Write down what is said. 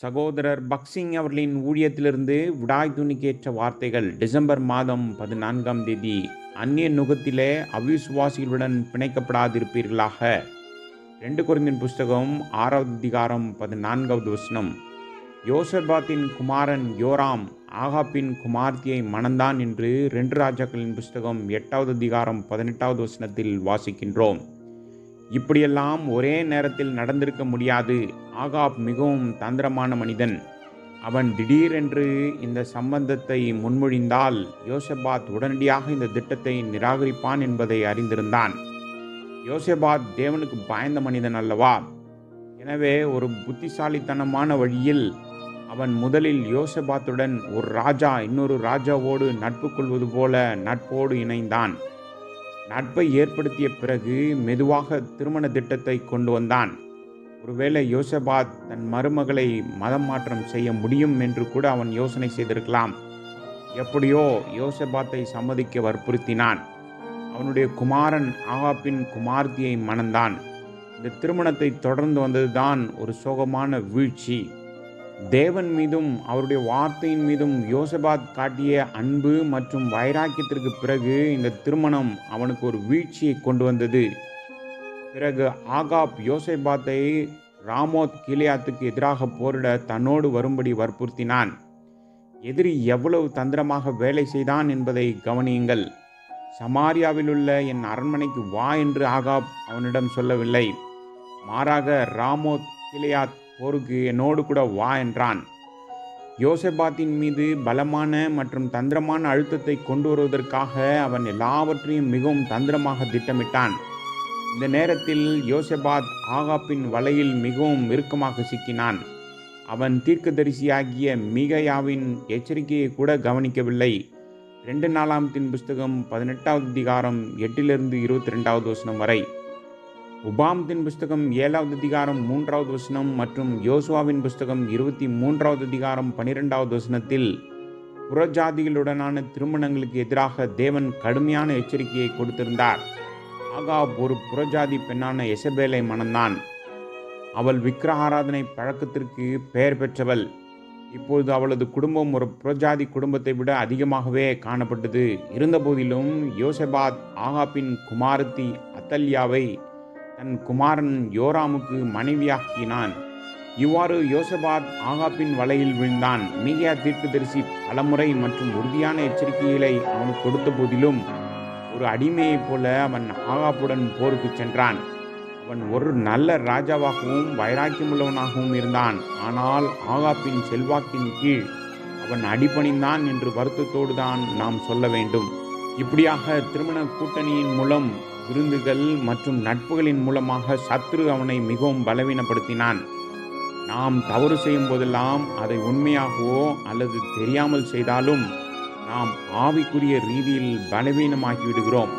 சகோதரர் பக்சிங் அவர்களின் ஊழியத்திலிருந்து விடாய் துணிக்கேற்ற வார்த்தைகள். டிசம்பர் மாதம் 14ஆம் தேதி. அந்நிய நுகத்திலே அவிசுவாசிகளுடன் பிணைக்கப்படாதிருப்பீர்களாக. 2 கொரிந்தியர் புஸ்தகம் 6வது அதிகாரம் 14வது வசனம். யோசபாத்தின் குமாரன் யோராம் ஆகாப்பின் குமார்த்தியை மணந்தான் என்று 2 ராஜாக்களின் புஸ்தகம் 8வது அதிகாரம் 18வது வசனத்தில் வாசிக்கின்றோம். இப்படியெல்லாம் ஒரே நேரத்தில் நடந்திருக்க முடியாது. ஆகாப் மிகவும் தந்திரமான மனிதன். அவன் திடீரென்று இந்த சம்பந்தத்தை முன்மொழிந்தால் யோசபாத் உடனடியாக இந்த திட்டத்தை நிராகரிப்பான் என்பதை அறிந்திருந்தான். யோசபாத் தேவனுக்கு பயந்த மனிதன் அல்லவா? எனவே ஒரு புத்திசாலித்தனமான வழியில் அவன் முதலில் யோசபாத்துடன் ஒரு ராஜா இன்னொரு ராஜாவோடு நட்பு கொள்வது போல நட்போடு இணைந்தான். நட்பை ஏற்படுத்திய பிறகு மெதுவாக திருமண திட்டத்தை கொண்டு வந்தான். ஒருவேளை யோசபாத் தன் மருமகளை மதம் மாற்றம் செய்ய முடியும் என்று கூட அவன் யோசனை செய்திருக்கலாம். எப்படியோ யோசபாத்தை சம்மதிக்க வற்புறுத்தினான். அவனுடைய குமாரன் ஆகாப்பின் குமார்த்தியை மணந்தான். இந்த திருமணத்தை தொடர்ந்து வந்ததுதான் ஒரு சோகமான வீழ்ச்சி. தேவன் மீதும் அவருடைய வார்த்தையின் மீதும் யோசபாத் காட்டிய அன்பு மற்றும் வைராக்கியத்திற்கு பிறகு இந்த திருமணம் அவனுக்கு ஒரு வீழ்ச்சியை கொண்டு வந்தது. பிறகு ஆகாப் யோசபாத்தை ராமோத் கிலியாத்துக்கு எதிராக போரிட தன்னோடு வரும்படி வற்புறுத்தினான். எதிரி எவ்வளவு தந்திரமாக வேலை செய்தான் என்பதை கவனியுங்கள். சமாரியாவிலுள்ள என் அரண்மனைக்கு வா என்று ஆகாப் அவனிடம் சொல்லவில்லை. மாறாக ராமோத் கிலியாத் போருக்கு என்னோடு கூட வா என்றான். யோசபாத்தின் மீது பலமான மற்றும் தந்திரமான அழுத்தத்தை கொண்டு வருவதற்காக அவன் எல்லாவற்றையும் மிகவும் தந்திரமாக திட்டமிட்டான். இந்த நேரத்தில் யோசபாத் ஆகாப்பின் வலையில் மிகவும் இறுக்கமாக சிக்கினான். அவன் தீர்க்கதரிசியாகிய மீகாயாவின் எச்சரிக்கையை கூட கவனிக்கவில்லை. 2 நாளாகமத்தின் புஸ்தகம் 18வது அதிகாரம் 8லிருந்து 22வது வசனம் வரை. உபாகமத்தின் புஸ்தகம் 7வது அதிகாரம் 3வது வசனம் மற்றும் யோசுவாவின் புஸ்தகம் 23வது அதிகாரம் 12வது வசனத்தில் புறஜாதிகளுடனான திருமணங்களுக்கு எதிராக தேவன் கடுமையான எச்சரிக்கையை கொடுத்திருந்தார். ஆகாப் ஒரு புறஜாதி பெண்ணான எசபேலை மணந்தான். அவள் விக்கிரகாராதனை பழக்கத்திற்கு பெயர் பெற்றவள். இப்பொழுது அவளது குடும்பம் ஒரு புறஜாதி குடும்பத்தை விட அதிகமாகவே காணப்பட்டது. இருந்தபோதிலும் யோசபாத் ஆகாப்பின் குமாரத்தி அத்தல்யாவை தன் குமாரன் யோராமுக்கு மனைவியாக்கினான். இவ்வாறு யோசபாத் ஆகாப்பின் வலையில் விழுந்தான். மீகா தீர்க்கதரிசி பலமுறை மற்றும் உறுதியான எச்சரிக்கைகளை அவனுக்கு கொடுத்த போதிலும் ஒரு அடிமையைப் போல அவன் ஆகாப்புடன் போருக்கு சென்றான். அவன் ஒரு நல்ல ராஜாவாகவும் வைராக்கியமுள்ளவனாகவும் இருந்தான். ஆனால் ஆகாப்பின் செல்வாக்கின் கீழ் அவன் அடிபணிந்தான் என்று வருத்தத்தோடு தான் நாம் சொல்ல வேண்டும். இப்படியாக திருமண கூட்டணியின் மூலம், விருந்துகள் மற்றும் நட்புகளின் மூலமாக சத்ரு அவனை மிகவும் பலவீனப்படுத்தினான். நாம் தவறு செய்யும் போதெல்லாம் அதை உண்மையாகவோ அல்லது தெரியாமல் செய்தாலும் நாம் ஆவிக்குரிய ரீதியில் பலவீனமாகி விடுகிறோம்.